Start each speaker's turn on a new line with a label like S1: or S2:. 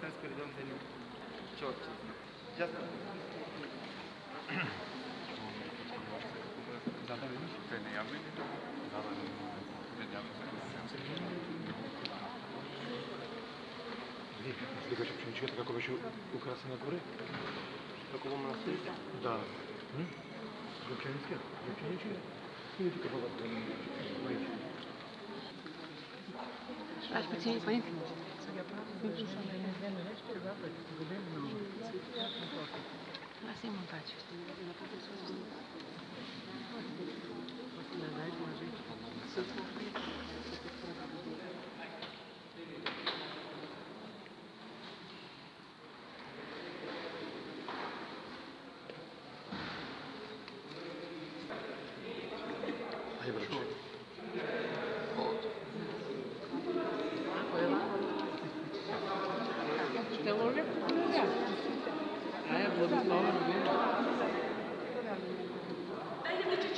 S1: Sanskrit in churches. Just
S2: Zadar vidiš?
S3: Kaj ne, ja vidim.
S2: Zadar
S3: Vidjam se.
S2: Slika će pšenička kako već ukrasena gore.
S1: kako bomo nasledili.
S2: Da. Za pšeničke? Za pšeničke? Vidite kako ga bojiš.
S4: Aš pacienį paimti. Lasă-i mâncaci.
S2: Hai, braćo.
S4: Te lože? Ja. A ja Vladislava